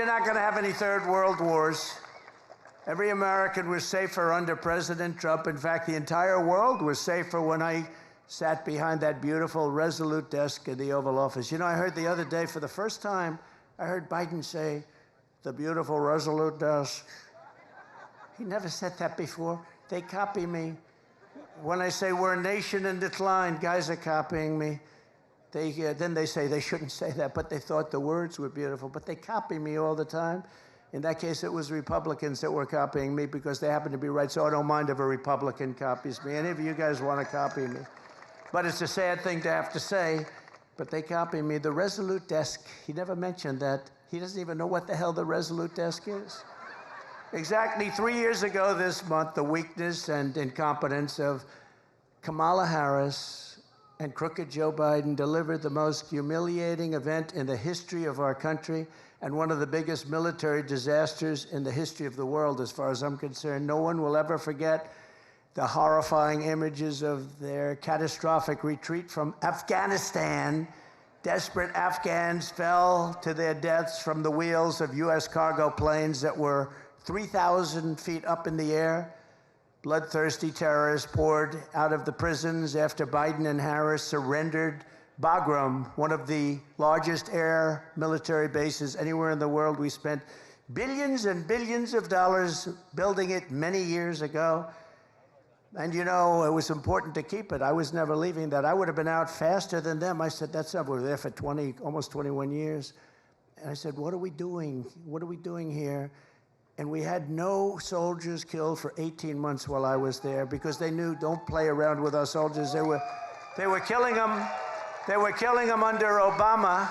you're not going to have any third world wars. Every American was safer under President Trump. In fact, the entire world was safer when I sat behind that beautiful, resolute desk in the Oval Office. You know, I heard the other day, for the first time, I heard Biden say, the beautiful, resolute desk. He never said that before. They copy me. When I say we're a nation in decline, guys are copying me. Then they say they shouldn't say that, but they thought the words were beautiful. But they copy me all the time. In that case, it was Republicans that were copying me because they happen to be right, so I don't mind if a Republican copies me. Any of you guys want to copy me. But it's a sad thing to have to say, but they copy me. The resolute desk, he never mentioned that. He doesn't even know what the hell the resolute desk is. Exactly 3 years ago this month, the weakness and incompetence of Kamala Harris and crooked Joe Biden delivered the most humiliating event in the history of our country and one of the biggest military disasters in the history of the world, as far as I'm concerned. No one will ever forget the horrifying images of their catastrophic retreat from Afghanistan. Desperate Afghans fell to their deaths from the wheels of U.S. cargo planes that were 3,000 feet up in the air. Bloodthirsty terrorists poured out of the prisons after Biden and Harris surrendered Bagram, one of the largest air military bases anywhere in the world. We spent billions and billions of dollars building it many years ago. And you know, it was important to keep it. I was never leaving that. I would have been out faster than them. I said, that's not, we were there for almost 21 years. And I said, what are we doing? What are we doing here? And we had no soldiers killed for 18 months while I was there because they knew, don't play around with our soldiers. They were killing them. They were killing them under Obama.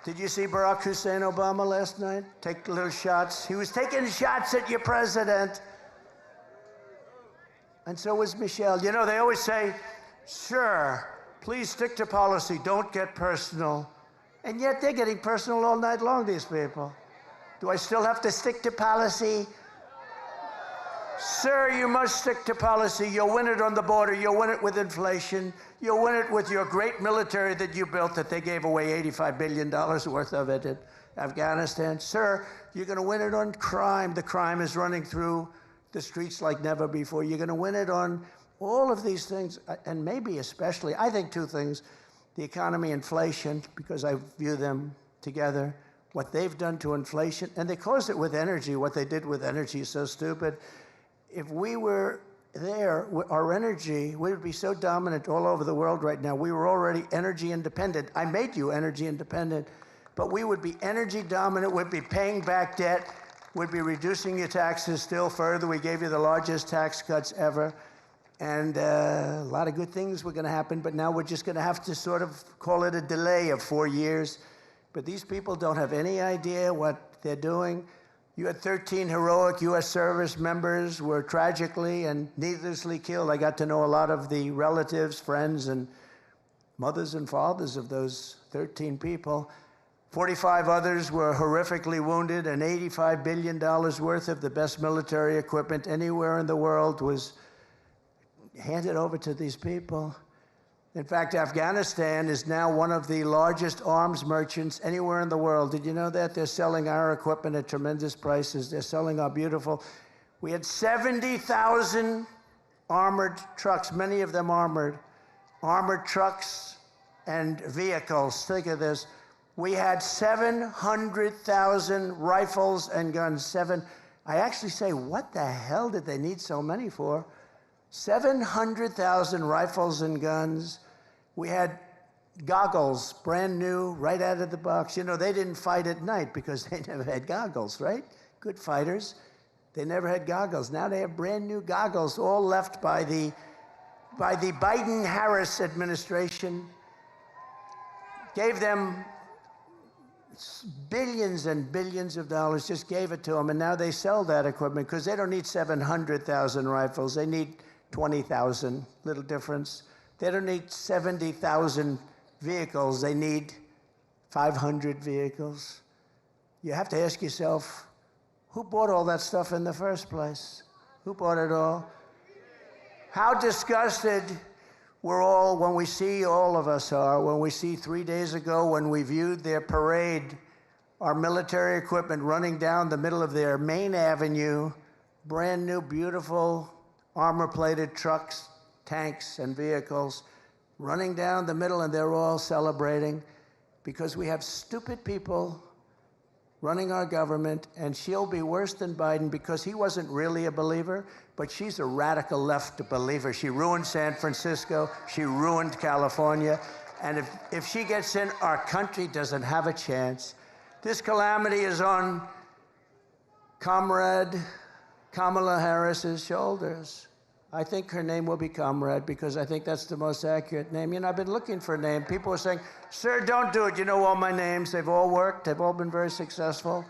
Did you see Barack Hussein Obama last night? Take little shots. He was taking shots at your president. And so was Michelle. You know, they always say, sure, please stick to policy. Don't get personal. And yet they're getting personal all night long, these people. Do I still have to stick to policy? Sir, you must stick to policy. You'll win it on the border. You'll win it with inflation. You'll win it with your great military that you built that they gave away $85 billion worth of it in Afghanistan. Sir, you're going to win it on crime. The crime is running through the streets like never before. You're going to win it on all of these things, and maybe especially, I think two things, the economy, inflation, because I view them together, what they've done to inflation, and they caused it with energy. What they did with energy is so stupid. If we were there, our energy, we would be so dominant all over the world right now. We were already energy independent. I made you energy independent, but we would be energy dominant. We'd be paying back debt. We'd be reducing your taxes still further. We gave you the largest tax cuts ever. And a lot of good things were going to happen, but now we're just going to have to sort of call it a delay of 4 years. But these people don't have any idea what they're doing. You had 13 heroic U.S. service members were tragically and needlessly killed. I got to know a lot of the relatives, friends, and mothers and fathers of those 13 people. 45 others were horrifically wounded, and $85 billion worth of the best military equipment anywhere in the world was handed over to these people. In fact, Afghanistan is now one of the largest arms merchants anywhere in the world. Did you know that? They're selling our equipment at tremendous prices. They're selling our beautiful. We had 70,000 armored trucks, many of them armored trucks and vehicles. Think of this. We had 700,000 rifles and guns. I actually say, what the hell did they need so many for? 700,000 rifles and guns. We had goggles, brand new, right out of the box. You know, they didn't fight at night because they never had goggles, right? Good fighters. They never had goggles. Now they have brand new goggles, all left by the Biden-Harris administration. Gave them billions and billions of dollars, just gave it to them, and now they sell that equipment because they don't need 700,000 rifles. They need 20,000, little difference. They don't need 70,000 vehicles. They need 500 vehicles. You have to ask yourself, who bought all that stuff in the first place? Who bought it all? How disgusted we're all, when we see, all of us are, when we see 3 days ago when we viewed their parade our military equipment running down the middle of their main avenue, brand new, beautiful, armor-plated trucks, tanks, and vehicles running down the middle, and they're all celebrating because we have stupid people running our government, and she'll be worse than Biden because he wasn't really a believer, but she's a radical left believer. She ruined San Francisco, she ruined California, and if she gets in, our country doesn't have a chance. This calamity is on Comrade Kamala Harris's shoulders. I think her name will be Comrade because I think that's the most accurate name. You know, I've been looking for a name. People are saying, sir, don't do it. You know all my names. They've all worked. They've all been very successful.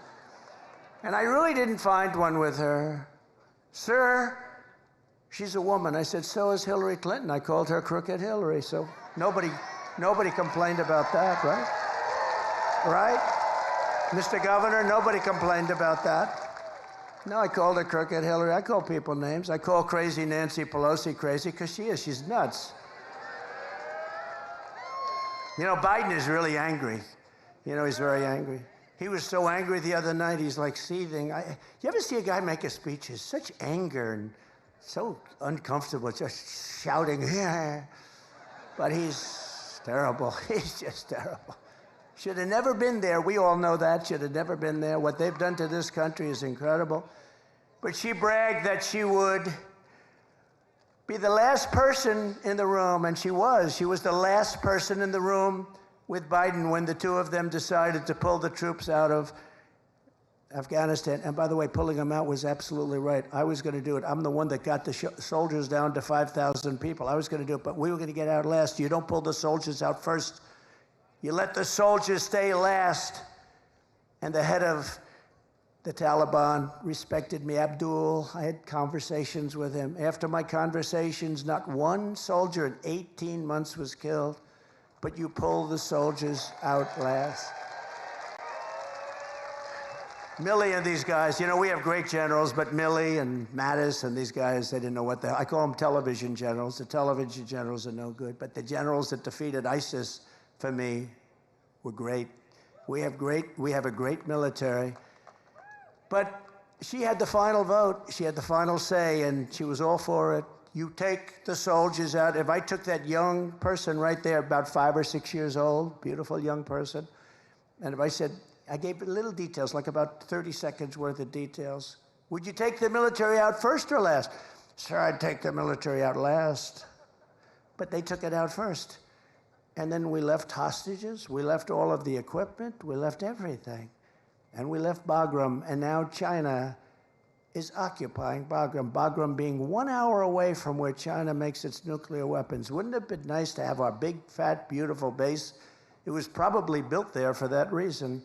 And I really didn't find one with her. Sir, she's a woman. I said, so is Hillary Clinton. I called her Crooked Hillary. So nobody complained about that, right? Right? Mr. Governor, nobody complained about that. No, I called her Crooked Hillary. I call people names. I call crazy Nancy Pelosi crazy because she is. She's nuts. You know, Biden is really angry. You know, he's very angry. He was so angry the other night, he's like seething. You ever see a guy make a speech? There's such anger and so uncomfortable, just shouting, yeah. But he's terrible. He's just terrible. Should have never been there. We all know that. Should have never been there. What they've done to this country is incredible. But she bragged that she would be the last person in the room, and she was. She was the last person in the room with Biden when the two of them decided to pull the troops out of Afghanistan. And by the way, pulling them out was absolutely right. I was going to do it. I'm the one that got the soldiers down to 5,000 people. I was going to do it, but we were going to get out last. You don't pull the soldiers out first. You let the soldiers stay last. And the head of the Taliban respected me, Abdul. I had conversations with him. After my conversations, not one soldier in 18 months was killed, but you pull the soldiers out last. Milley and these guys, you know, we have great generals, but Milley and Mattis and these guys, they didn't know what the hell. I call them television generals. The television generals are no good, but the generals that defeated ISIS, for me, were great. We have a great military. But she had the final vote. She had the final say, and she was all for it. You take the soldiers out. If I took that young person right there, about 5 or 6 years old, beautiful young person, and if I said, I gave little details, like about 30 seconds worth of details. Would you take the military out first or last? Sir, I'd take the military out last. But they took it out first. And then we left hostages, we left all of the equipment, we left everything. And we left Bagram, and now China is occupying Bagram. Bagram being 1 hour away from where China makes its nuclear weapons. Wouldn't it have been nice to have our big, fat, beautiful base? It was probably built there for that reason.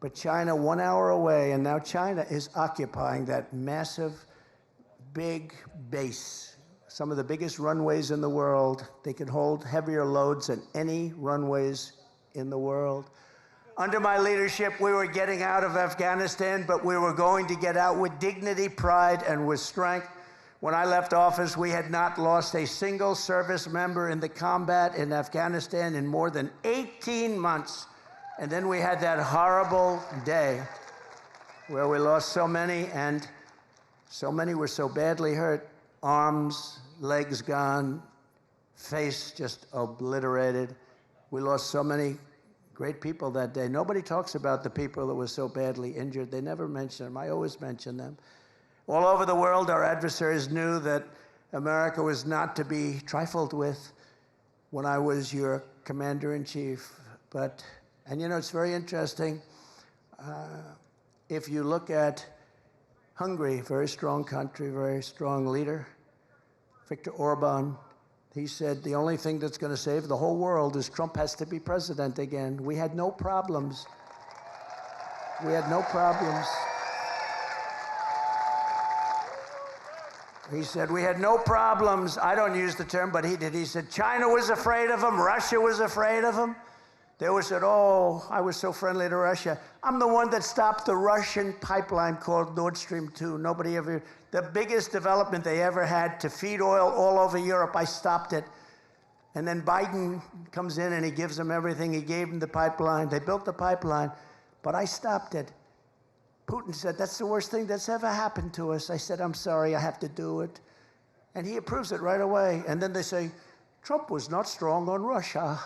But China 1 hour away, and now China is occupying that massive, big base. Some of the biggest runways in the world. They can hold heavier loads than any runways in the world. Under my leadership, we were getting out of Afghanistan, but we were going to get out with dignity, pride, and with strength. When I left office, we had not lost a single service member in the combat in Afghanistan in more than 18 months. And then we had that horrible day where we lost so many, and so many were so badly hurt. Arms, legs gone, face just obliterated. We lost so many great people that day. Nobody talks about the people that were so badly injured. They never mention them. I always mention them. All over the world, our adversaries knew that America was not to be trifled with when I was your commander-in-chief. And you know, it's very interesting. If you look at Hungary, very strong country, very strong leader, Viktor Orban, he said the only thing that's going to save the whole world is Trump has to be president again. We had no problems. We had no problems. He said, we had no problems. I don't use the term, but he did. He said, China was afraid of him. Russia was afraid of him. They always said, oh, I was so friendly to Russia. I'm the one that stopped the Russian pipeline called Nord Stream 2. Nobody ever, the biggest development they ever had to feed oil all over Europe, I stopped it. And then Biden comes in and he gives them everything. He gave them the pipeline. They built the pipeline. But I stopped it. Putin said, that's the worst thing that's ever happened to us. I said, I'm sorry, I have to do it. And he approves it right away. And then they say, Trump was not strong on Russia.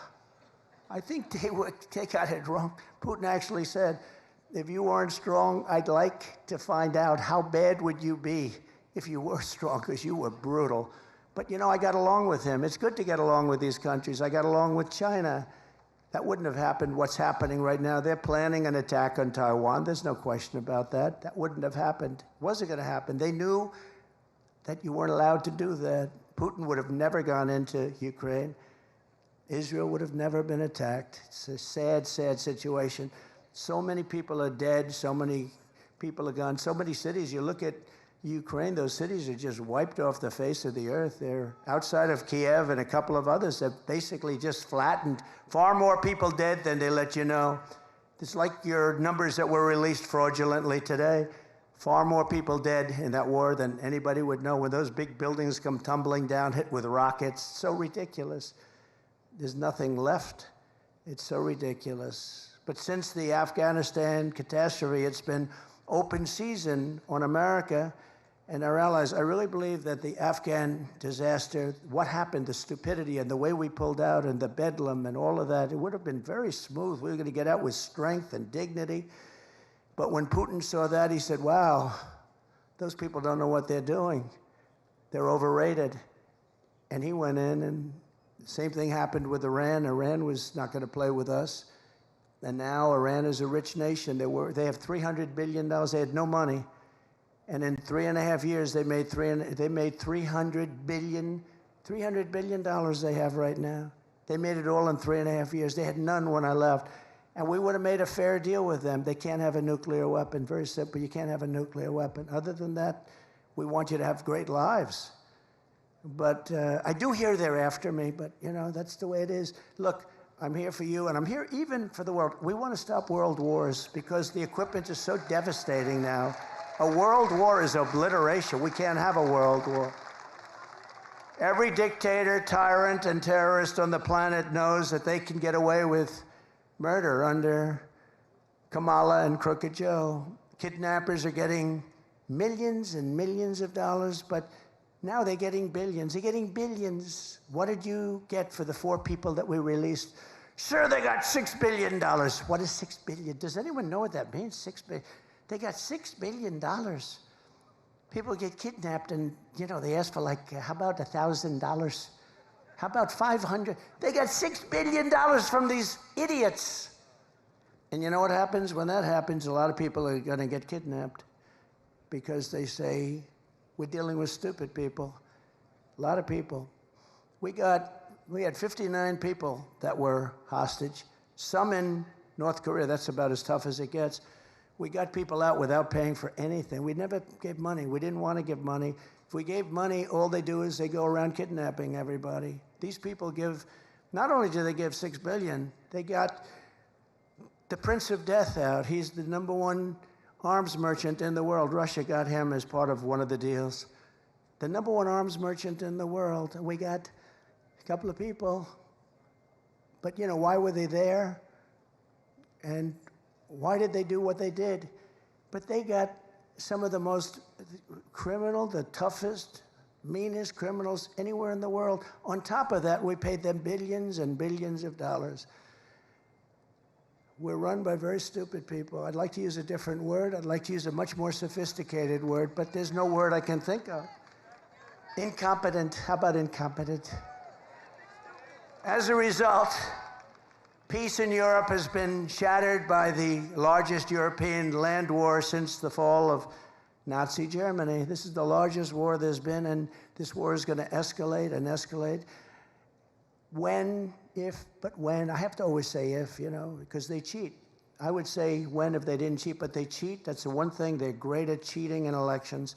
I think they got it wrong. Putin actually said, if you weren't strong, I'd like to find out how bad would you be if you were strong, because you were brutal. But you know, I got along with him. It's good to get along with these countries. I got along with China. That wouldn't have happened. What's happening right now, they're planning an attack on Taiwan. There's no question about that. That wouldn't have happened. It wasn't going to happen. They knew that you weren't allowed to do that. Putin would have never gone into Ukraine. Israel would have never been attacked. It's a sad, sad situation. So many people are dead. So many people are gone. So many cities. You look at Ukraine, those cities are just wiped off the face of the earth. They're outside of Kiev and a couple of others have basically just flattened. Far more people dead than they let you know. It's like your numbers that were released fraudulently today. Far more people dead in that war than anybody would know. When those big buildings come tumbling down, hit with rockets, so ridiculous. There's nothing left. It's so ridiculous. But since the Afghanistan catastrophe, it's been open season on America and our allies. I really believe that the Afghan disaster, what happened, the stupidity and the way we pulled out and the bedlam and all of that, it would have been very smooth. We were going to get out with strength and dignity. But when Putin saw that, he said, wow, those people don't know what they're doing. They're overrated. And he went in, and the same thing happened with Iran. Iran was not going to play with us. And now Iran is a rich nation. They have $300 billion. They had no money. And in 3.5 years, they made $300 billion. $300 billion they have right now. They made it all in 3.5 years. They had none when I left. And we would have made a fair deal with them. They can't have a nuclear weapon. Very simple. You can't have a nuclear weapon. Other than that, we want you to have great lives. But I do hear they're after me, but you know, that's the way it is. Look, I'm here for you, and I'm here even for the world. We want to stop world wars because the equipment is so devastating now. A world war is obliteration. We can't have a world war. Every dictator, tyrant, and terrorist on the planet knows that they can get away with murder under Kamala and Crooked Joe. Kidnappers are getting millions and millions of dollars, but now they're getting billions. They're getting billions. What did you get for the 4 people that we released? Sure, they got $6 billion. What is $6 billion? Does anyone know what that means? $6 billion. They got $6 billion. People get kidnapped, and you know they ask for like, how about $1,000? How about 500? They got $6 billion from these idiots. And you know what happens? When that happens, a lot of people are going to get kidnapped because they say, we're dealing with stupid people. A lot of people. We had 59 people that were hostage, some in North Korea. That's about as tough as it gets. We got people out without paying for anything. We never gave money. We didn't want to give money. If we gave money, all they do is they go around kidnapping everybody. These people give, not only do they give $6 billion, they got the Prince of Death out. He's the #1 arms merchant in the world. Russia got him as part of one of the deals. The #1 arms merchant in the world. And we got a couple of people. But you know, why were they there? And why did they do what they did? But they got some of the most criminal, the toughest, meanest criminals anywhere in the world. On top of that, we paid them billions and billions of dollars. We're run by very stupid people. I'd like to use a different word. I'd like to use a much more sophisticated word, but there's no word I can think of. Incompetent. How about incompetent? As a result, peace in Europe has been shattered by the largest European land war since the fall of Nazi Germany. This is the largest war there's been, and this war is going to escalate and escalate. When, if, but when. I have to always say if, you know, because they cheat. I would say when if they didn't cheat, but they cheat. That's the one thing. They're great at cheating in elections.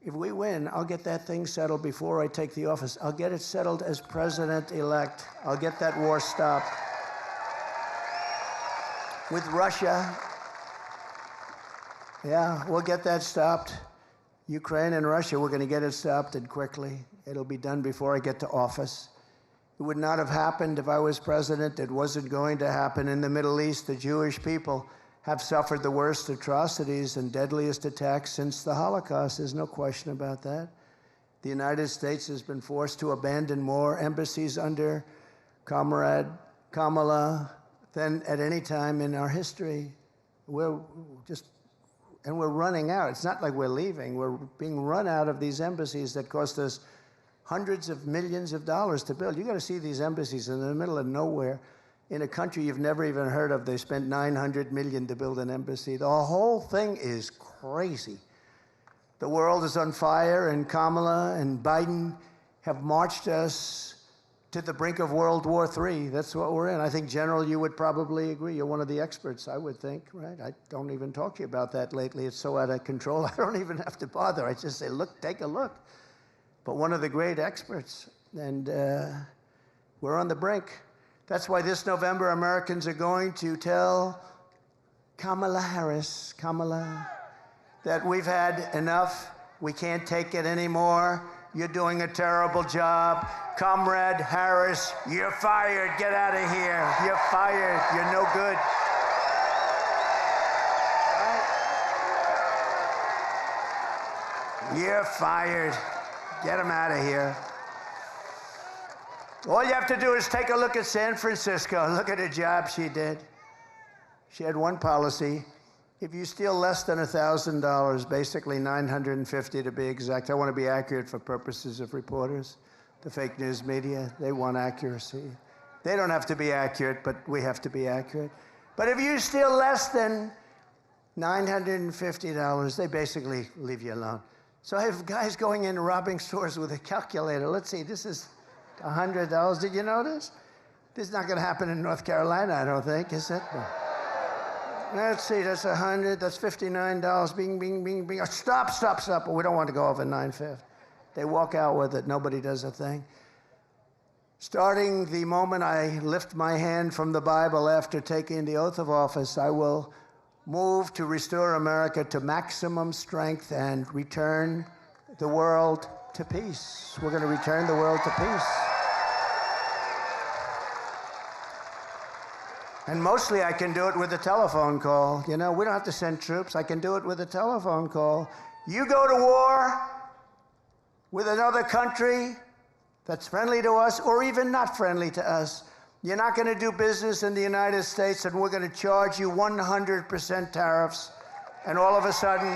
If we win, I'll get that thing settled before I take the office. I'll get it settled as president-elect. I'll get that war stopped. With Russia, yeah, we'll get that stopped. Ukraine and Russia, we're going to get it stopped, and quickly. It'll be done before I get to office. It would not have happened if I was president. It wasn't going to happen in the Middle East. The Jewish people have suffered the worst atrocities and deadliest attacks since the Holocaust. There's no question about that. The United States has been forced to abandon more embassies under Comrade Kamala than at any time in our history. We're running out. It's not like we're leaving. We're being run out of these embassies that cost us hundreds of millions of dollars to build. You got to see these embassies in the middle of nowhere in a country you've never even heard of. They spent $900 million to build an embassy. The whole thing is crazy. The world is on fire, and Kamala and Biden have marched us to the brink of World War III. That's what we're in. I think, General, you would probably agree. You're one of the experts, I would think, right? I don't even talk to you about that lately. It's so out of control, I don't even have to bother. I just say, look, take a look. But one of the great experts, and we're on the brink. That's why this November, Americans are going to tell Kamala Harris, that we've had enough. We can't take it anymore. You're doing a terrible job. Comrade Harris, you're fired. Get out of here. You're fired. You're no good. You're fired. Get him out of here. All you have to do is take a look at San Francisco. Look at the job she did. She had one policy. If you steal less than $1,000, basically $950 to be exact, I want to be accurate for purposes of reporters, the fake news media, they want accuracy. They don't have to be accurate, but we have to be accurate. But if you steal less than $950, they basically leave you alone. So I have guys going in robbing stores with a calculator. Let's see, this is $100. Did you notice? This is not going to happen in North Carolina, I don't think, is it? No. Let's see, that's 100, that's $59. Bing, bing, bing, bing. Stop. We don't want to go over $950. They walk out with it. Nobody does a thing. Starting the moment I lift my hand from the Bible after taking the oath of office, I will move to restore America to maximum strength and return the world to peace. We're going to return the world to peace. And mostly I can do it with a telephone call. You know, we don't have to send troops. I can do it with a telephone call. You go to war with another country that's friendly to us or even not friendly to us. You're not going to do business in the United States, and we're going to charge you 100% tariffs. And all of a sudden,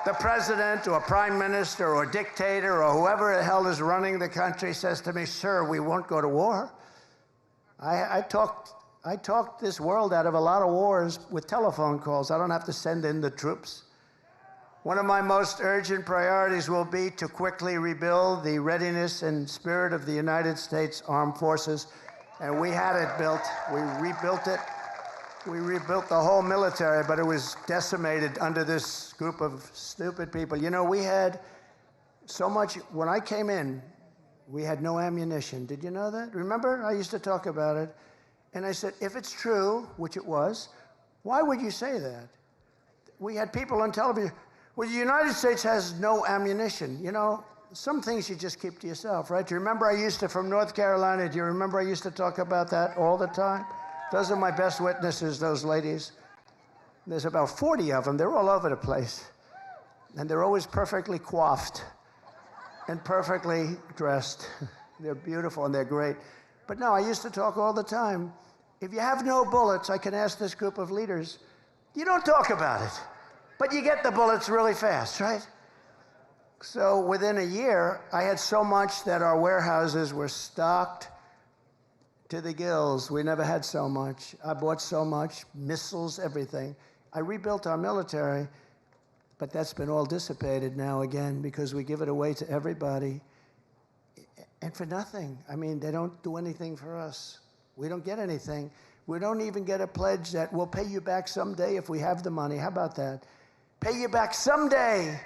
the president or prime minister or dictator or whoever the hell is running the country says to me, sir, we won't go to war. I talked this world out of a lot of wars with telephone calls. I don't have to send in the troops. One of my most urgent priorities will be to quickly rebuild the readiness and spirit of the United States Armed Forces. And we had it built. We rebuilt it. We rebuilt the whole military, but it was decimated under this group of stupid people. You know, we had so much, when I came in, we had no ammunition. Did you know that? Remember? I used to talk about it. And I said, if it's true, which it was, why would you say that? We had people on television, well, the United States has no ammunition. You know, some things you just keep to yourself, right? Do you remember I used to, from North Carolina, do you remember I used to talk about that all the time? Those are my best witnesses, those ladies. There's about 40 of them. They're all over the place. And they're always perfectly coiffed and perfectly dressed. They're beautiful and they're great. But no, I used to talk all the time. If you have no bullets, I can ask this group of leaders, you don't talk about it, but you get the bullets really fast, right? So within a year, I had so much that our warehouses were stocked to the gills. We never had so much. I bought so much, missiles, everything. I rebuilt our military. But that's been all dissipated now again because we give it away to everybody and for nothing. I mean, they don't do anything for us. We don't get anything. We don't even get a pledge that we'll pay you back someday if we have the money. How about that? Pay you back someday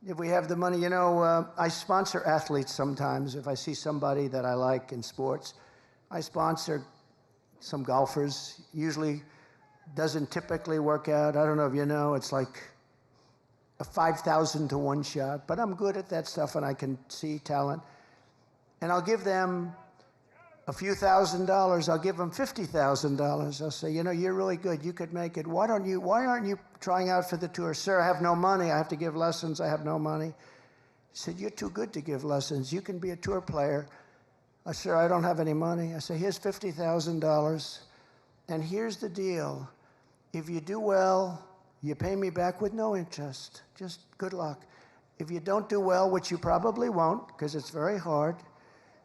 if we have the money. You know, I sponsor athletes sometimes. If I see somebody that I like in sports, I sponsor some golfers. Usually doesn't typically work out. I don't know if you know, it's like a 5,000 to 1 shot, but I'm good at that stuff and I can see talent. And I'll give them a few $1,000s, I'll give them $50,000. I'll say, you know, you're really good. You could make it. Why aren't you trying out for the tour? Sir, I have no money. I have to give lessons. I have no money. He said, you're too good to give lessons. You can be a tour player. I said, sir, I don't have any money. I said, here's $50,000. And here's the deal. If you do well, you pay me back with no interest. Just good luck. If you don't do well, which you probably won't, because it's very hard,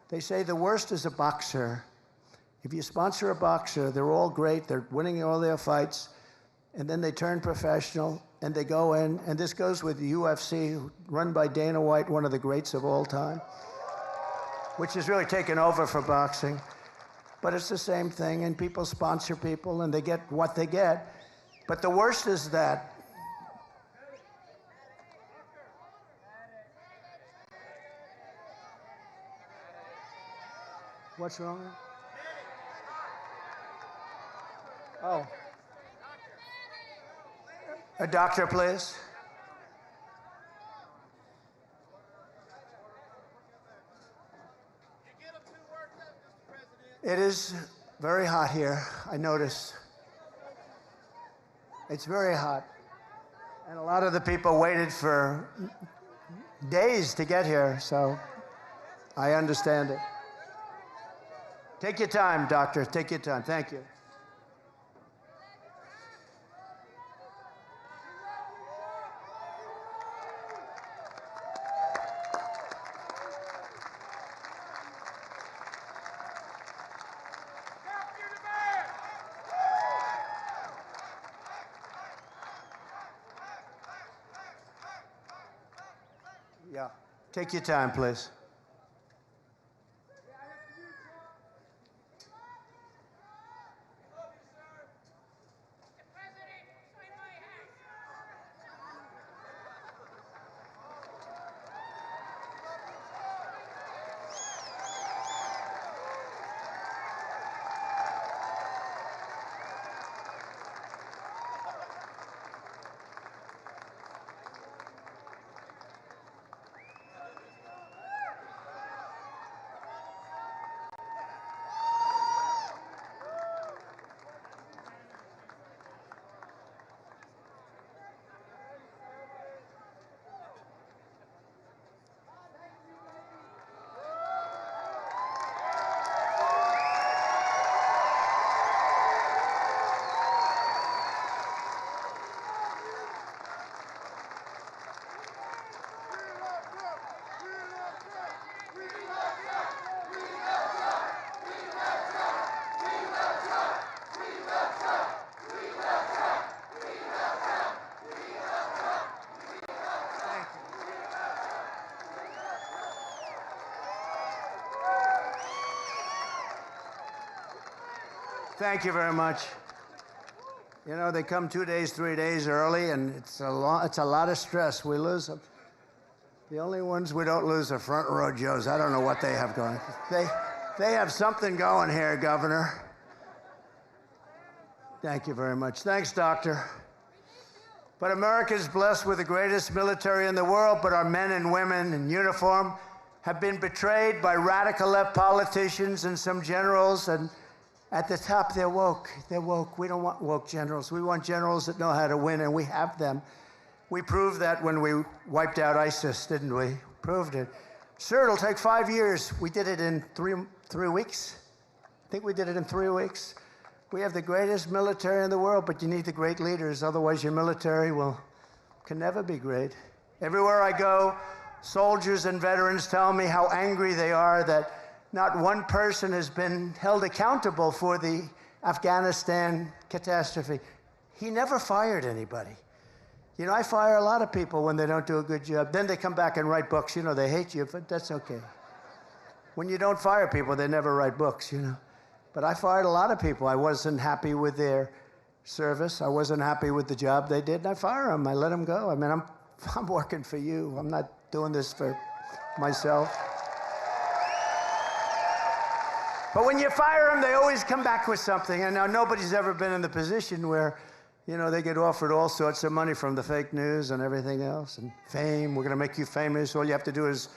they say the worst is a boxer. If you sponsor a boxer, they're all great, they're winning all their fights, and then they turn professional, and they go in, and this goes with the UFC, run by Dana White, one of the greats of all time, which has really taken over for boxing. But it's the same thing, and people sponsor people, and they get what they get. But the worst is that what's wrong? Oh. A doctor, please. It is very hot here, I notice. It's very hot. And a lot of the people waited for days to get here, so I understand it. Take your time, doctor. Take your time. Thank you. Yeah. Take your time, please. Thank you very much. You know, they come 2 days, 3 days early, and it's a lot of stress. We lose them. The only ones we don't lose are front row Joes. I don't know what they have going. They have something going here, Governor. Thank you very much. Thanks, Doctor. But America is blessed with the greatest military in the world, but our men and women in uniform have been betrayed by radical left politicians and some generals, and at the top, they're woke. They're woke. We don't want woke generals. We want generals that know how to win, and we have them. We proved that when we wiped out ISIS, didn't we? Proved it. Sir, it'll take 5 years. We did it in three weeks. I think we did it in 3 weeks. We have the greatest military in the world, but you need the great leaders. Otherwise, your military can never be great. Everywhere I go, soldiers and veterans tell me how angry they are that not one person has been held accountable for the Afghanistan catastrophe. He never fired anybody. You know, I fire a lot of people when they don't do a good job. Then they come back and write books. You know, they hate you, but that's okay. When you don't fire people, they never write books, you know. But I fired a lot of people. I wasn't happy with their service. I wasn't happy with the job they did, and I fire them. I let them go. I mean, I'm working for you. I'm not doing this for myself. But when you fire them, they always come back with something. And now nobody's ever been in the position where, you know, they get offered all sorts of money from the fake news and everything else, and fame. We're going to make you famous. All you have to do is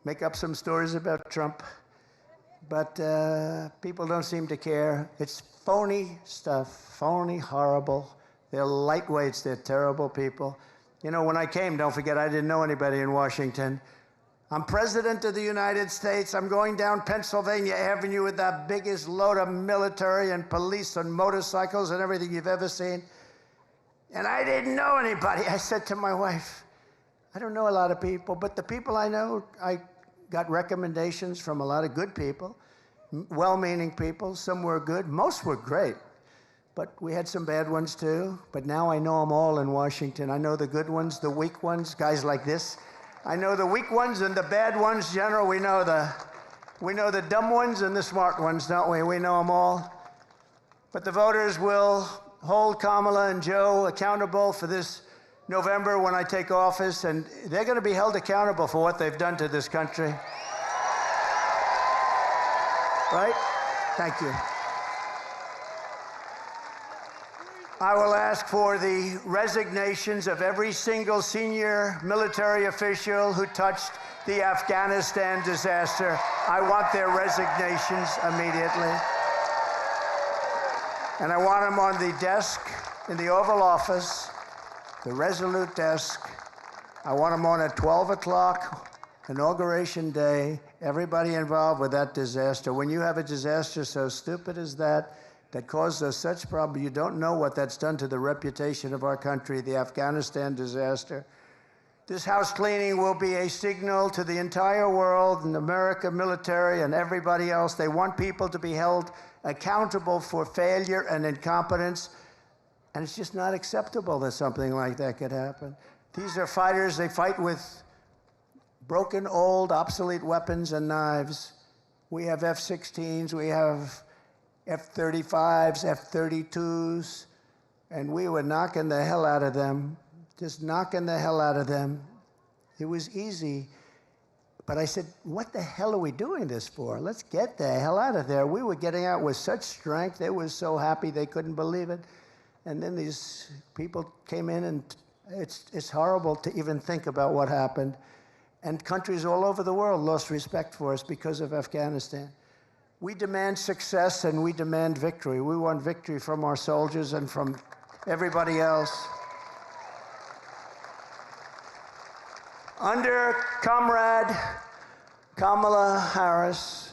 make up some stories about Trump. but people don't seem to care. It's phony stuff, phony, horrible. They're lightweights, they're terrible people. You know, when I came, don't forget, I didn't know anybody in Washington. I'm President of the United States. I'm going down Pennsylvania Avenue with the biggest load of military and police and motorcycles and everything you've ever seen. And I didn't know anybody. I said to my wife, I don't know a lot of people, but the people I know, I got recommendations from a lot of good people, well-meaning people. Some were good, most were great, but we had some bad ones too. But now I know them all in Washington. I know the good ones, the weak ones, guys like this. I know the weak ones and the bad ones. General, we know the dumb ones and the smart ones, don't we? We know them all. But the voters will hold Kamala and Joe accountable for this November when I take office, and they're going to be held accountable for what they've done to this country. Right? Thank you. I will ask for the resignations of every single senior military official who touched the Afghanistan disaster. I want their resignations immediately. And I want them on the desk in the Oval Office, the Resolute desk. I want them on at 12 o'clock, Inauguration Day, everybody involved with that disaster. When you have a disaster so stupid as that caused us such problems, you don't know what that's done to the reputation of our country, the Afghanistan disaster. This house cleaning will be a signal to the entire world and America, military, and everybody else. They want people to be held accountable for failure and incompetence, and it's just not acceptable that something like that could happen. These are fighters. They fight with broken, old, obsolete weapons and knives. We have F-16s, we have F-35s, F-32s, and we were knocking the hell out of them, just knocking the hell out of them. It was easy. But I said, what the hell are we doing this for? Let's get the hell out of there. We were getting out with such strength. They were so happy they couldn't believe it. And then these people came in, and it's horrible to even think about what happened. And countries all over the world lost respect for us because of Afghanistan. We demand success and we demand victory. We want victory from our soldiers and from everybody else. Under Comrade Kamala Harris,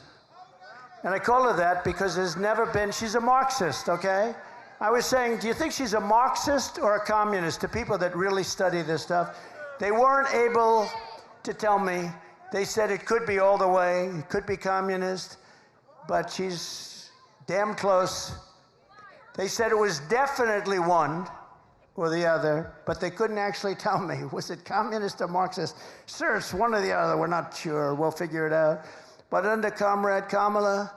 and I call her that because there's never been, she's a Marxist, okay? I was saying, do you think she's a Marxist or a communist? To people that really study this stuff, they weren't able to tell me. They said it could be all the way, it could be communist, but she's damn close. They said it was definitely one or the other, but they couldn't actually tell me. Was it communist or Marxist? Sir, it's one or the other. We're not sure. We'll figure it out. But under Comrade Kamala,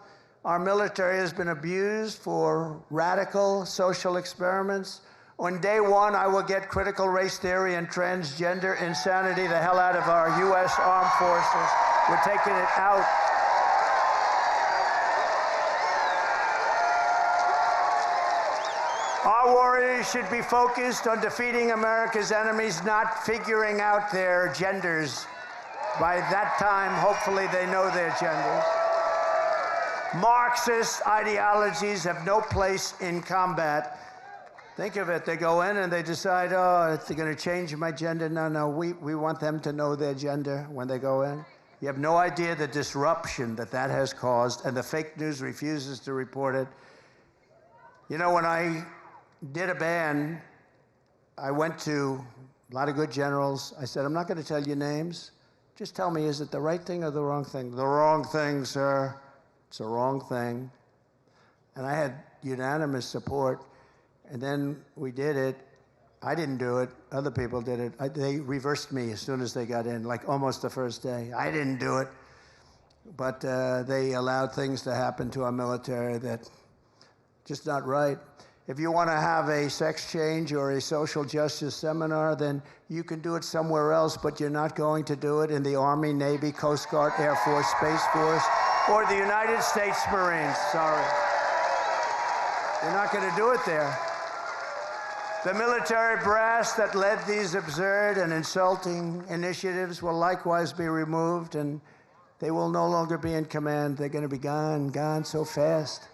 our military has been abused for radical social experiments. On day one, I will get critical race theory and transgender insanity the hell out of our U.S. armed forces. We're taking it out. Our warriors should be focused on defeating America's enemies, not figuring out their genders. By that time, hopefully, they know their genders. Marxist ideologies have no place in combat. Think of it. They go in and they decide, oh, they're going to change my gender. No, we want them to know their gender when they go in. You have no idea the disruption that has caused, and the fake news refuses to report it. You know, when I did a ban, I went to a lot of good generals. I said, I'm not going to tell you names. Just tell me, is it the right thing or the wrong thing? The wrong thing, sir. It's the wrong thing. And I had unanimous support. And then we did it. I didn't do it. Other people did it. They reversed me as soon as they got in, like almost the first day. I didn't do it. But they allowed things to happen to our military that just not right. If you want to have a sex change or a social justice seminar, then you can do it somewhere else, but you're not going to do it in the Army, Navy, Coast Guard, Air Force, Space Force, or the United States Marines. Sorry. You're not going to do it there. The military brass that led these absurd and insulting initiatives will likewise be removed, and They will no longer be in command. They're going to be gone so fast.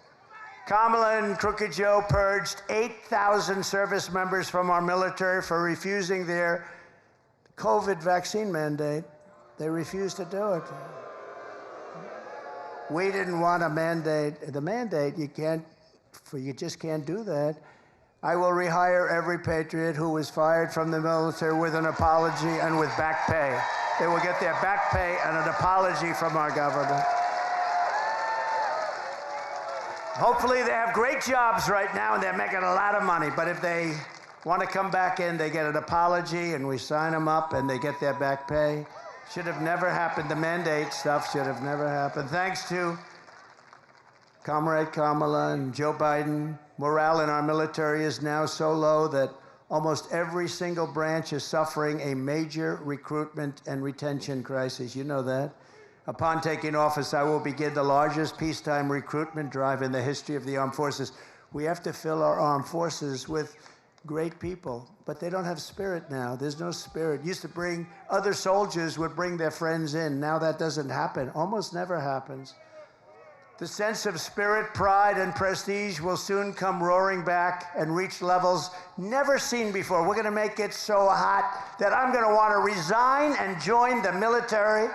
Kamala and Crooked Joe purged 8,000 service members from our military for refusing their COVID vaccine mandate. They refused to do it. We didn't want a mandate. The mandate, you just can't do that. I will rehire every patriot who was fired from the military with an apology and with back pay. They will get their back pay and an apology from our government. Hopefully they have great jobs right now and they're making a lot of money, but if they want to come back in, they get an apology and we sign them up and they get their back pay. Should have never happened. The mandate stuff should have never happened. Thanks to Comrade Kamala and Joe Biden, morale in our military is now so low that almost every single branch is suffering a major recruitment and retention crisis. You know that. Upon taking office, I will begin the largest peacetime recruitment drive in the history of the armed forces. We have to fill our armed forces with great people, but they don't have spirit now. There's no spirit. Used to bring, other soldiers would bring their friends in. Now that doesn't happen. Almost never happens. The sense of spirit, pride, and prestige will soon come roaring back and reach levels never seen before. We're going to make it so hot that I'm going to want to resign and join the military.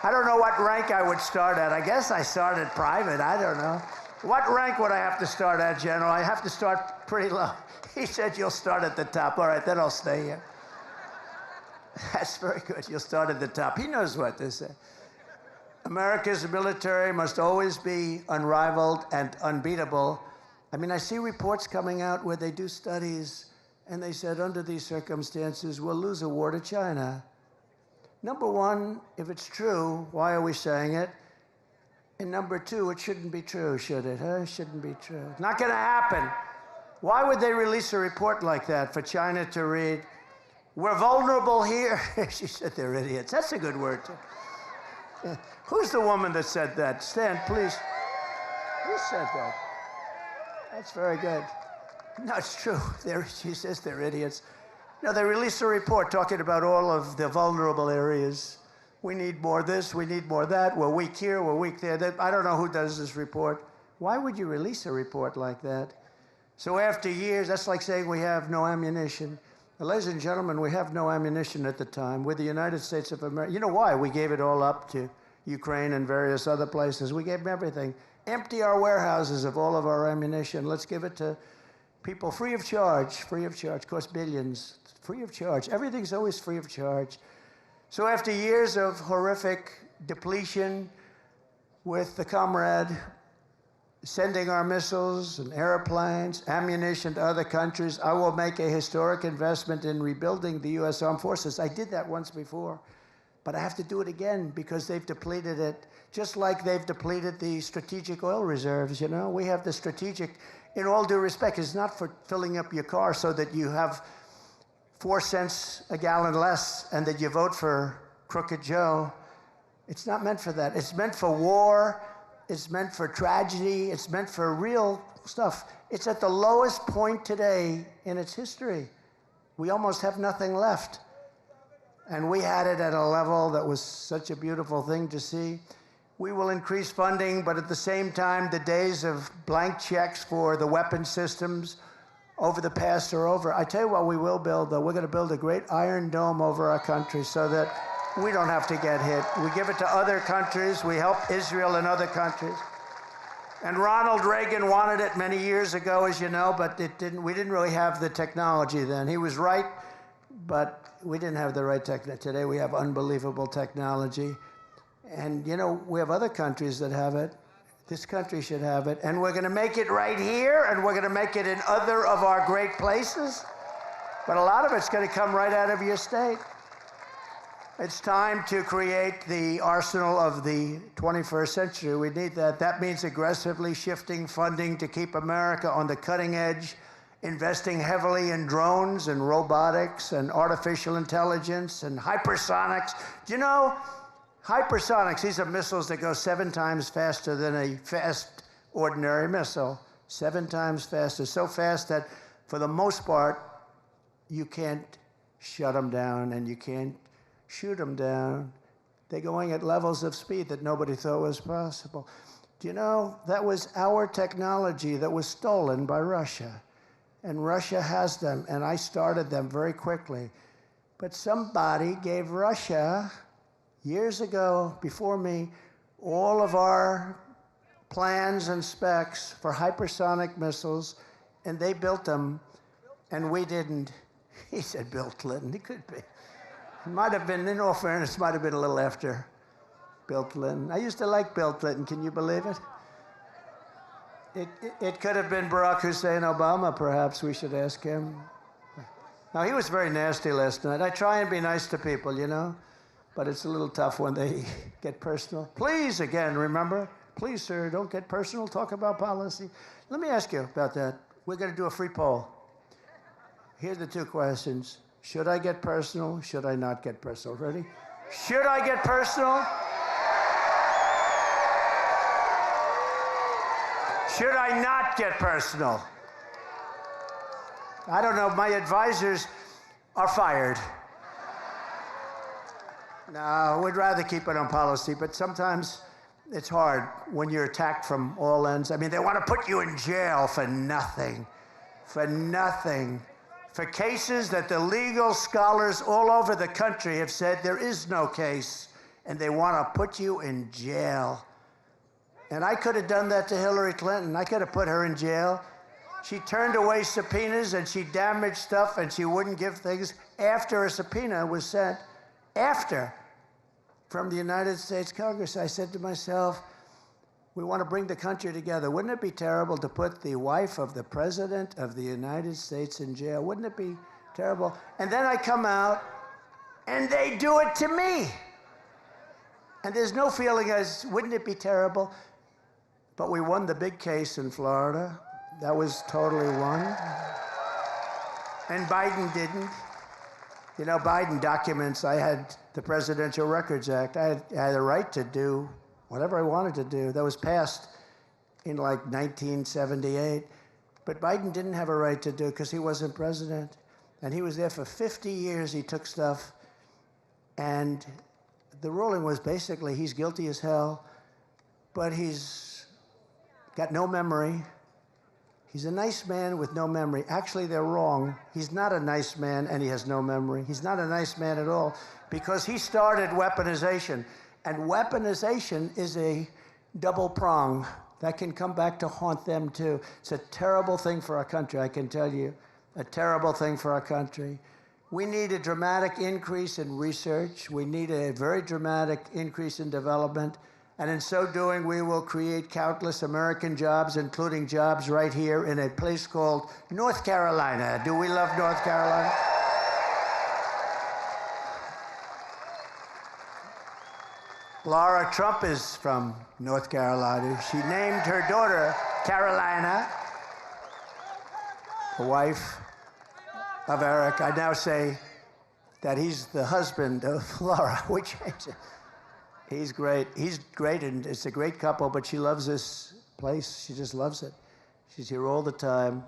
I don't know what rank I would start at. I guess I started private. I don't know. What rank would I have to start at, General? I have to start pretty low. He said you'll start at the top. All right, then I'll stay here. That's very good. You'll start at the top. He knows what to say. America's military must always be unrivaled and unbeatable. I mean, I see reports coming out where they do studies, and they said under these circumstances, we'll lose a war to China. Number one, if it's true, why are we saying it? And number two, it shouldn't be true, should it? Huh? It shouldn't be true. It's not going to happen. Why would they release a report like that for China to read? We're vulnerable here. She said they're idiots. That's a good word, too. Yeah. Who's the woman that said that? Stand, please. Who said that? That's very good. No, it's true. She says they're idiots. No, they released a report talking about all of the vulnerable areas. We need more this, we need more that. We're weak here, we're weak there. I don't know who does this report. Why would you release a report like that? So after years, that's like saying we have no ammunition. Ladies and gentlemen, we have no ammunition at the time. We're the United States of America. You know why? We gave it all up to Ukraine and various other places. We gave them everything. Empty our warehouses of all of our ammunition. Let's give it to people free of charge. Free of charge. Costs billions. Free of charge. Everything's always free of charge. So after years of horrific depletion with the comrade sending our missiles and airplanes, ammunition to other countries, I will make a historic investment in rebuilding the U.S. Armed Forces. I did that once before, but I have to do it again because they've depleted it, just like they've depleted the strategic oil reserves, you know? We have the strategic, in all due respect, it's not for filling up your car so that you have 4 cents a gallon less and that you vote for Crooked Joe. It's not meant for that. It's meant for war. It's meant for tragedy. It's meant for real stuff. It's at the lowest point today in its history. We almost have nothing left. And we had it at a level that was such a beautiful thing to see. We will increase funding, but at the same time, the days of blank checks for the weapon systems over the past are over. I tell you what we will build, though. We're going to build a great iron dome over our country so that we don't have to get hit. We give it to other countries. We help Israel and other countries. And Ronald Reagan wanted it many years ago, as you know, but we didn't really have the technology then. He was right, but we didn't have the right technology. Today we have unbelievable technology. And, you know, we have other countries that have it. This country should have it. And we're going to make it right here, and we're going to make it in other of our great places. But a lot of it's going to come right out of your state. It's time to create the arsenal of the 21st century. We need that. That means aggressively shifting funding to keep America on the cutting edge, investing heavily in drones and robotics and artificial intelligence and hypersonics. Do you know, hypersonics, these are missiles that go 7 times faster than a fast, ordinary missile. 7 times faster. So fast that, for the most part, you can't shut them down and you can't shoot them down. They're going at levels of speed that nobody thought was possible. Do you know, that was our technology that was stolen by Russia. And Russia has them, and I started them very quickly. But somebody gave Russia, years ago, before me, all of our plans and specs for hypersonic missiles, and they built them, and we didn't. He said Bill Clinton. He could be. It might have been, in all fairness, might have been a little after Bill Clinton. I used to like Bill Clinton. Can you believe it? It could have been Barack Hussein Obama, perhaps. We should ask him. Now, he was very nasty last night. I try and be nice to people, you know, but it's a little tough when they get personal. Please, again, remember, please, sir, don't get personal. Talk about policy. Let me ask you about that. We're going to do a free poll. Here are the two questions. Should I get personal? Should I not get personal? Ready? Should I get personal? Should I not get personal? I don't know. My advisors are fired. No, we'd rather keep it on policy, but sometimes it's hard when you're attacked from all ends. I mean, they want to put you in jail for nothing. For nothing. For cases that the legal scholars all over the country have said there is no case, and they want to put you in jail. And I could have done that to Hillary Clinton. I could have put her in jail. She turned away subpoenas, and she damaged stuff, and she wouldn't give things after a subpoena was sent, from the United States Congress. I said to myself, we want to bring the country together. Wouldn't it be terrible to put the wife of the President of the United States in jail? Wouldn't it be terrible? And then I come out, and they do it to me. And there's no feeling as, wouldn't it be terrible? But we won the big case in Florida. That was totally won. And Biden didn't. You know, Biden documents, I had the Presidential Records Act. I had a right to do whatever I wanted to do. That was passed in like 1978. But Biden didn't have a right to do it because he wasn't president. And he was there for 50 years. He took stuff. And the ruling was basically he's guilty as hell, but he's got no memory. He's a nice man with no memory. Actually, they're wrong. He's not a nice man, and he has no memory. He's not a nice man at all because he started weaponization. And weaponization is a double prong that can come back to haunt them, too. It's a terrible thing for our country, I can tell you. A terrible thing for our country. We need a dramatic increase in research. We need a very dramatic increase in development. And in so doing, we will create countless American jobs, including jobs right here in a place called North Carolina. Do we love North Carolina? Laura Trump is from North Carolina. She named her daughter Carolina, the wife of Eric. I now say that he's the husband of Laura. We changed it. He's great. He's great, and it's a great couple, but she loves this place. She just loves it. She's here all the time.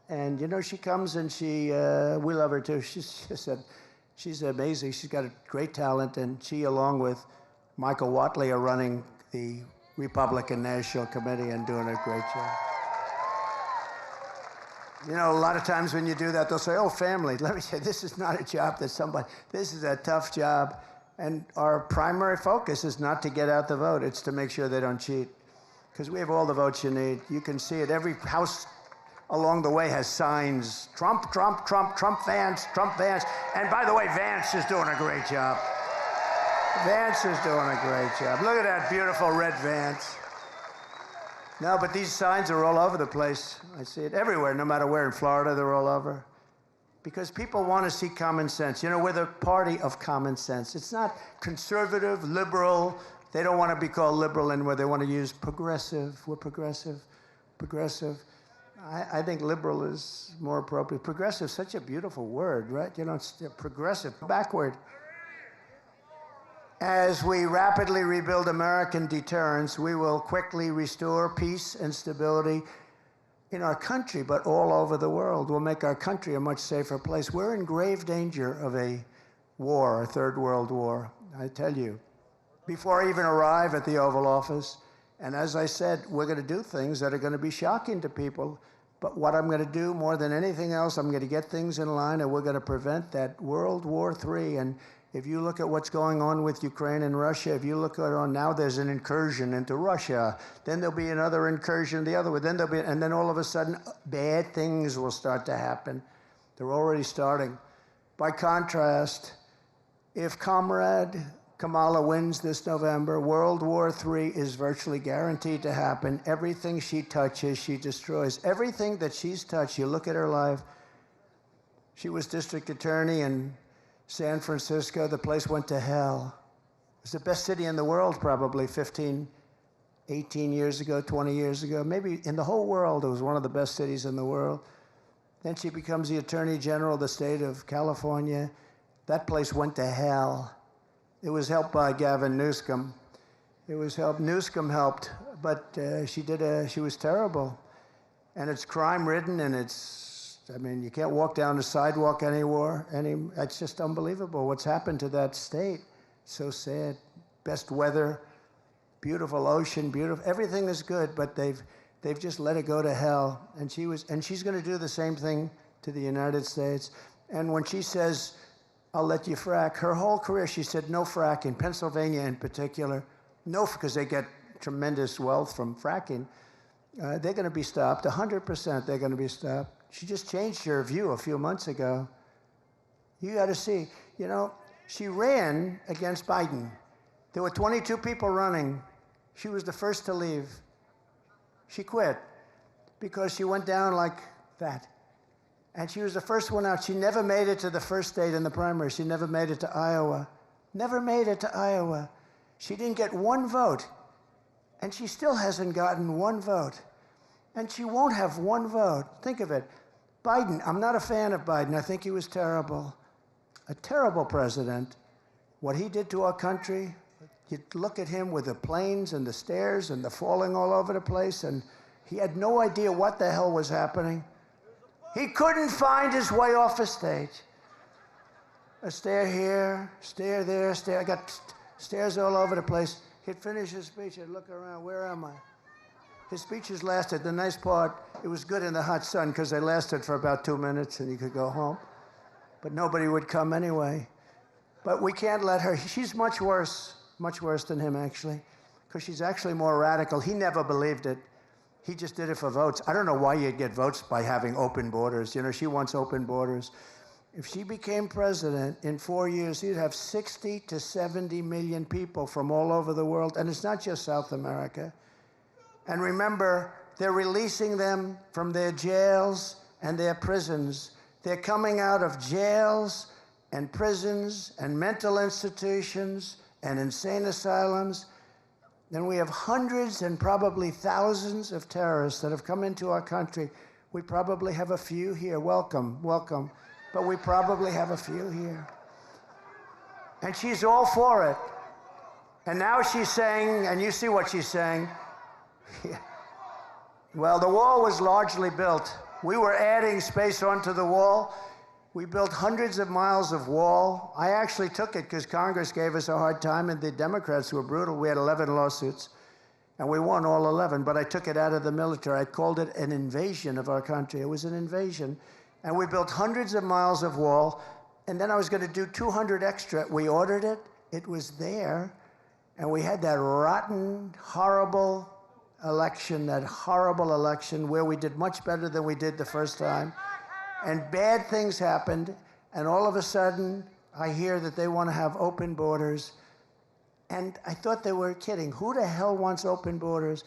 And, you know, she comes and we love her, too. She's amazing. She's got a great talent, and she, along with Michael Whatley, are running the Republican National Committee and doing a great job. You know, a lot of times when you do that, they'll say, oh, family. Let me say, this is not a job that this is a tough job. And our primary focus is not to get out the vote. It's to make sure they don't cheat. Because we have all the votes you need. You can see it. Every house along the way has signs. Trump, Trump, Trump, Trump, Vance, Trump, Vance. And by the way, Vance is doing a great job. Vance is doing a great job. Look at that beautiful red Vance. No, but these signs are all over the place. I see it everywhere, no matter where. In Florida, they're all over. Because people want to see common sense. You know, we're the party of common sense. It's not conservative, liberal. They don't want to be called liberal anymore. They want to use progressive. We're progressive. Progressive. I think liberal is more appropriate. Progressive is such a beautiful word, right? You know, it's progressive, backward. As we rapidly rebuild American deterrence, we will quickly restore peace and stability in our country, but all over the world. We'll make our country a much safer place. We're in grave danger of a war, a third world war. I tell you, before I even arrive at the Oval Office. And as I said, we're going to do things that are going to be shocking to people. But what I'm going to do more than anything else, I'm going to get things in line, and we're going to prevent that World War III. And if you look at what's going on with Ukraine and Russia, if you look at it now, there's an incursion into Russia. Then there'll be another incursion the other way. Then there'll be, and then all of a sudden, bad things will start to happen. They're already starting. By contrast, if Comrade Kamala wins this November, World War III is virtually guaranteed to happen. Everything she touches, she destroys. Everything that she's touched, you look at her life. She was district attorney in San Francisco. The place went to hell. It was the best city in the world probably 15, 18 years ago, 20 years ago. Maybe in the whole world, it was one of the best cities in the world. Then she becomes the Attorney General of the state of California. That place went to hell. It was helped by Gavin Newsom. Newsom helped, but she was terrible. And it's crime-ridden, and I mean, you can't walk down the sidewalk anymore. It's just unbelievable what's happened to that state. So sad. Best weather, beautiful ocean, beautiful. Everything is good, but they've just let it go to hell. And she's going to do the same thing to the United States. And when she says, I'll let you frack, her whole career, she said no frack, in Pennsylvania in particular. No, because they get tremendous wealth from fracking. They're going to be stopped, 100% they're going to be stopped. She just changed her view a few months ago. You got to see, she ran against Biden. There were 22 people running. She was the first to leave. She quit because she went down like that. And she was the first one out. She never made it to the first state in the primary. She never made it to Iowa. Never made it to Iowa. She didn't get one vote. And she still hasn't gotten one vote. And she won't have one vote. Think of it. Biden, I'm not a fan of Biden. I think he was terrible. A terrible president. What he did to our country, you look at him with the planes and the stairs and the falling all over the place, and he had no idea what the hell was happening. He couldn't find his way off a stage. A stair here, stair there, stair. I got stairs all over the place. He'd finish his speech, I'd look around, where am I? His speeches lasted, the nice part, it was good in the hot sun because they lasted for about 2 minutes and you could go home. But nobody would come anyway. But we can't let her, she's much worse than him actually, because she's actually more radical. He never believed it. He just did it for votes. I don't know why you'd get votes by having open borders. She wants open borders. If she became president in 4 years, she'd have 60 to 70 million people from all over the world. And it's not just South America. And remember, they're releasing them from their jails and their prisons. They're coming out of jails and prisons and mental institutions and insane asylums. Then we have hundreds and probably thousands of terrorists that have come into our country. We probably have a few here. Welcome, welcome. But we probably have a few here. And she's all for it. And now she's saying, and you see what she's saying, well, the wall was largely built. We were adding space onto the wall. We built hundreds of miles of wall. I actually took it because Congress gave us a hard time and the Democrats were brutal. We had 11 lawsuits and we won all 11, but I took it out of the military. I called it an invasion of our country. It was an invasion. And we built hundreds of miles of wall, and then I was going to do 200 extra. We ordered it. It was there. And we had that rotten, horrible election where we did much better than we did the first time. And bad things happened, and all of a sudden, I hear that they want to have open borders. And I thought they were kidding. Who the hell wants open borders?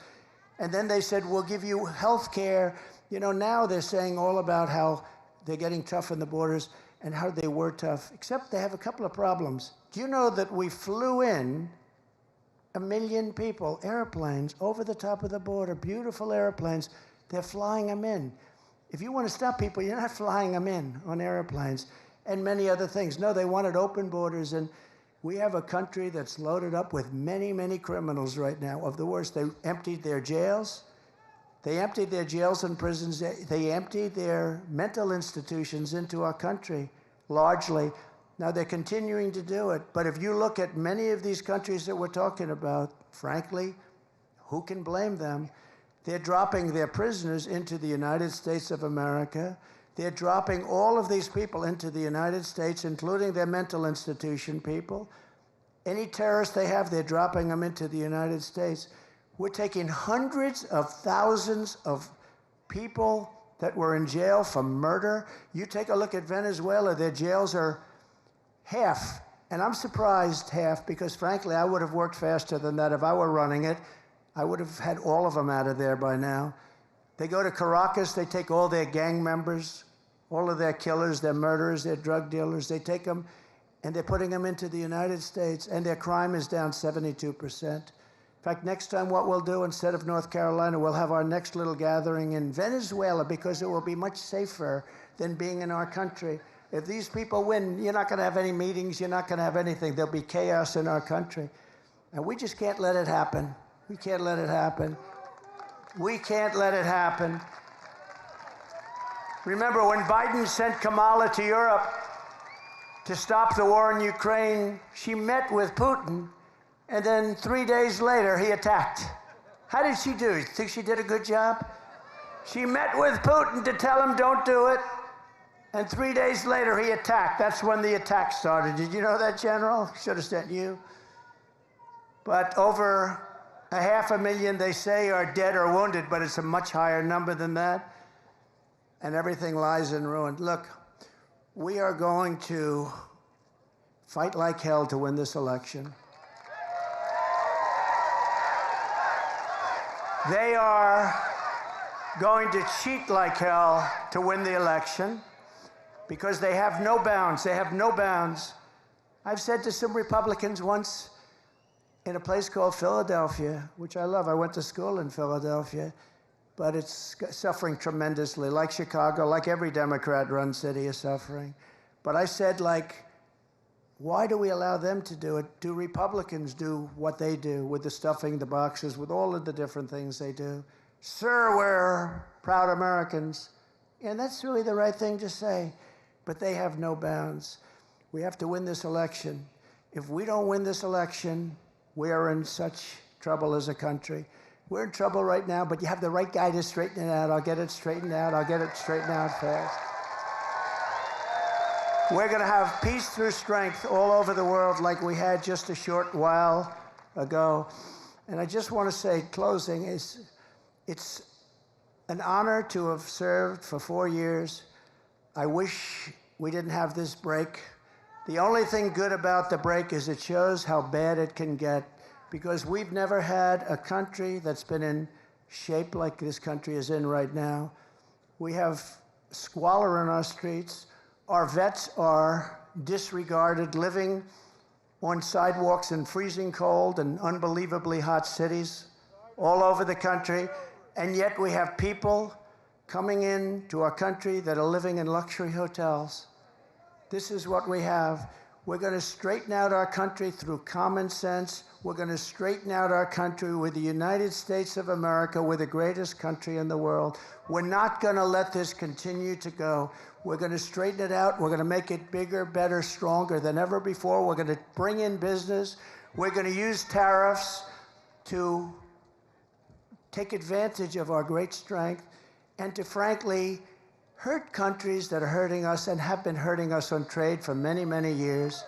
And then they said, we'll give you health care. Now they're saying all about how they're getting tough on the borders and how they were tough, except they have a couple of problems. Do you know that we flew in 1 million people, airplanes, over the top of the border, beautiful airplanes. They're flying them in. If you want to stop people, you're not flying them in on airplanes and many other things. No, they wanted open borders, and we have a country that's loaded up with many, many criminals right now, of the worst. They emptied their jails. They emptied their jails and prisons. They emptied their mental institutions into our country, largely. Now, they're continuing to do it, but if you look at many of these countries that we're talking about, frankly, who can blame them? They're dropping their prisoners into the United States of America. They're dropping all of these people into the United States, including their mental institution people. Any terrorists they have, they're dropping them into the United States. We're taking hundreds of thousands of people that were in jail for murder. You take a look at Venezuela, their jails are half. And I'm surprised half, because frankly, I would have worked faster than that. If I were running it, I would have had all of them out of there by now. They go to Caracas, they take all their gang members, all of their killers, their murderers, their drug dealers, they take them and they're putting them into the United States, and their crime is down 72%. In fact, next time what we'll do, instead of North Carolina, we'll have our next little gathering in Venezuela, because it will be much safer than being in our country. If these people win, you're not going to have any meetings, you're not going to have anything. There'll be chaos in our country. And we just can't let it happen. We can't let it happen. We can't let it happen. Remember, when Biden sent Kamala to Europe to stop the war in Ukraine, she met with Putin, and then 3 days later, he attacked. How did she do? You think she did a good job? She met with Putin to tell him, don't do it, and 3 days later, he attacked. That's when the attack started. Did you know that, General? Should have sent you. But over 500,000, they say, are dead or wounded, but it's a much higher number than that, and everything lies in ruin. Look, we are going to fight like hell to win this election. They are going to cheat like hell to win the election, because they have no bounds. They have no bounds. I've said to some Republicans once in a place called Philadelphia, which I love. I went to school in Philadelphia, but it's suffering tremendously, like Chicago, like every Democrat-run city is suffering. But I said, like, why do we allow them to do it? Do Republicans do what they do with the stuffing the boxes, with all of the different things they do? Sir, we're proud Americans. And that's really the right thing to say. But they have no bounds. We have to win this election. If we don't win this election, we are in such trouble as a country. We're in trouble right now, but you have the right guy to straighten it out. I'll get it straightened out. I'll get it straightened out fast. We're going to have peace through strength all over the world like we had just a short while ago. And I just want to say, closing, it's an honor to have served for 4 years. I wish we didn't have this break. The only thing good about the break is it shows how bad it can get, because we've never had a country that's been in shape like this country is in right now. We have squalor in our streets. Our vets are disregarded, living on sidewalks in freezing cold and unbelievably hot cities all over the country. And yet we have people coming into our country that are living in luxury hotels. This is what we have. We're going to straighten out our country through common sense. We're going to straighten out our country with the United States of America. We're the greatest country in the world. We're not going to let this continue to go. We're going to straighten it out. We're going to make it bigger, better, stronger than ever before. We're going to bring in business. We're going to use tariffs to take advantage of our great strength and to, frankly, hurt countries that are hurting us and have been hurting us on trade for many, many years.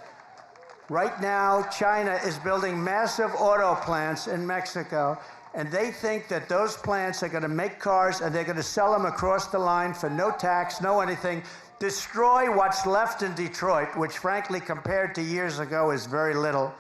Right now, China is building massive auto plants in Mexico, and they think that those plants are going to make cars and they're going to sell them across the line for no tax, no anything, destroy what's left in Detroit, which frankly, compared to years ago, is very little,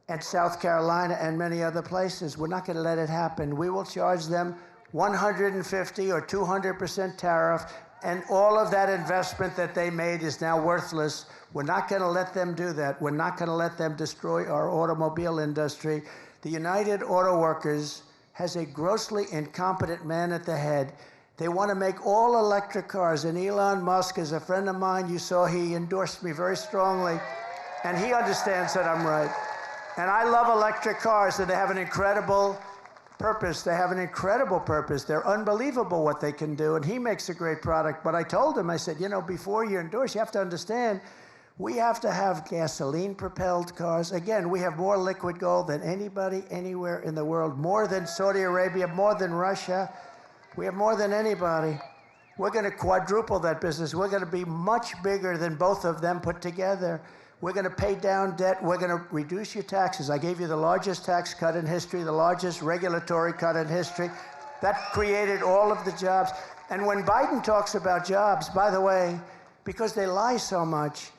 and South Carolina and many other places. We're not going to let it happen. We will charge them 150 or 200% tariff, and all of that investment that they made is now worthless. We're not going to let them do that. We're not going to let them destroy our automobile industry. The United Auto Workers has a grossly incompetent man at the head. They want to make all electric cars, and Elon Musk is a friend of mine. You saw he endorsed me very strongly, and he understands that I'm right. And I love electric cars, and they have an incredible purpose. They have an incredible purpose. They're unbelievable what they can do, and he makes a great product. But I told him, I said, you know, before you endorse, you have to understand, We have to have gasoline-propelled cars. Again, we have more liquid gold than anybody anywhere in the world, more than Saudi Arabia, more than Russia. We have more than anybody. We're going to quadruple that business. We're going to be much bigger than both of them put together. We're going to pay down debt. We're going to reduce your taxes. I gave you the largest tax cut in history, the largest regulatory cut in history. That created all of the jobs. And when Biden talks about jobs, by the way, because they lie so much,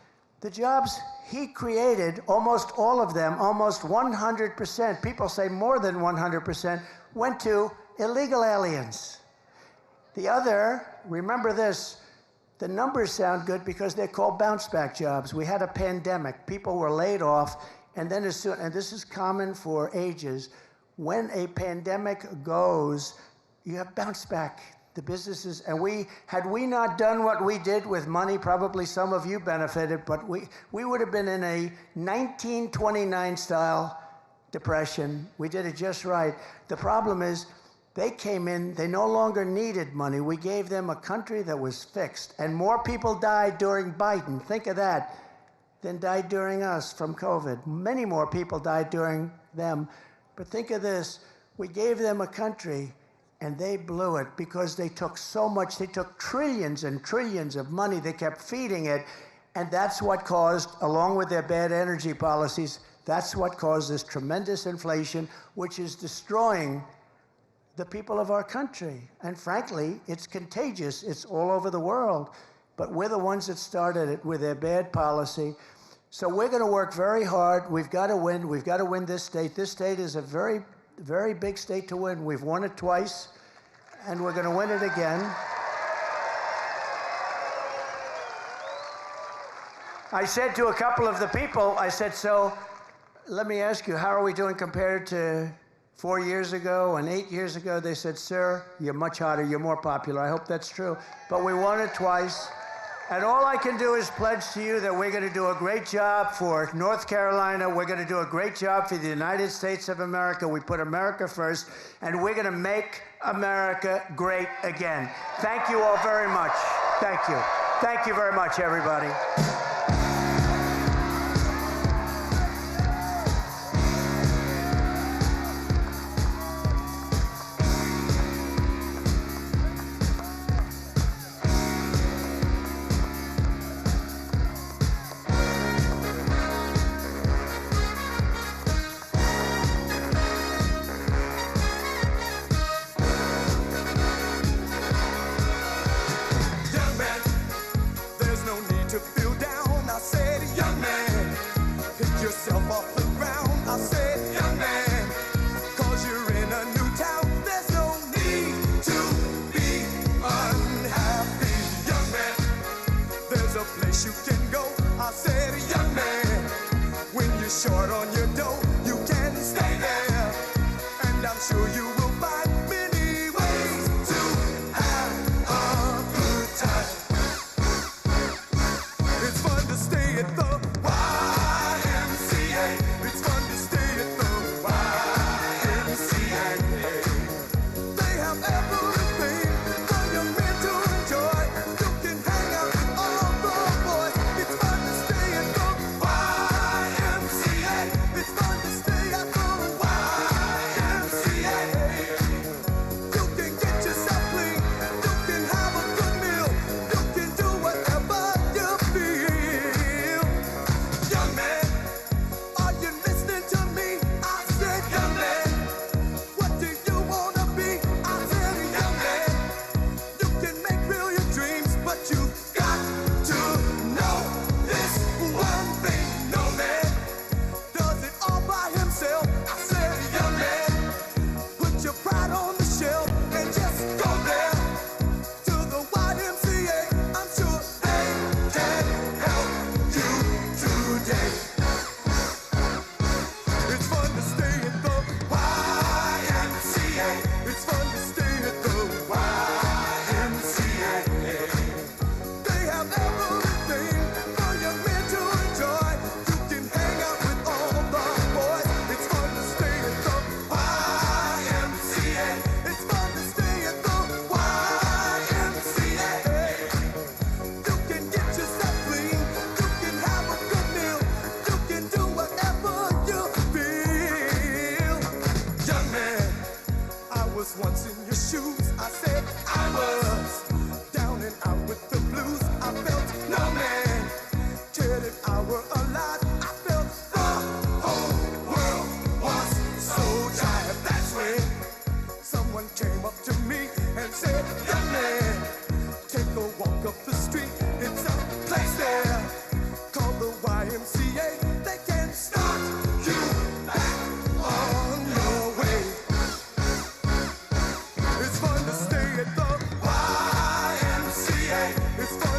the jobs he created, almost all of them, almost 100%, people say more than 100%, went to illegal aliens. The other, remember this, the numbers sound good because they're called bounce-back jobs. We had a pandemic. People were laid off, and then as soon, and this is common for ages, when a pandemic goes, you have bounce-back. The businesses, and had we not done what we did with money, probably some of you benefited, but we would have been in a 1929 style depression. We did it just right. The problem is they came in, they no longer needed money. We gave them a country that was fixed, and more people died during Biden, think of that, than died during us from COVID. Many more people died during them. But think of this, we gave them a country and they blew it because they took so much. They took trillions and trillions of money. They kept feeding it. And that's what caused, along with their bad energy policies, that's what caused this tremendous inflation, which is destroying the people of our country. And frankly, it's contagious. It's all over the world. But we're the ones that started it with their bad policy. So we're going to work very hard. We've got to win. We've got to win this state. This state is a very big state to win. We've won it twice, and we're going to win it again. I said to a couple of the people, I said, so let me ask you, how are we doing compared to 4 years ago and 8 years ago? They said, sir, you're much hotter, you're more popular. I hope that's true. But we won it twice. And all I can do is pledge to you that we're going to do a great job for North Carolina. We're going to do a great job for the United States of America. We put America first, and we're going to make America great again. Thank you all very much. Thank you. Thank you very much, everybody. It's fun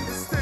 understand.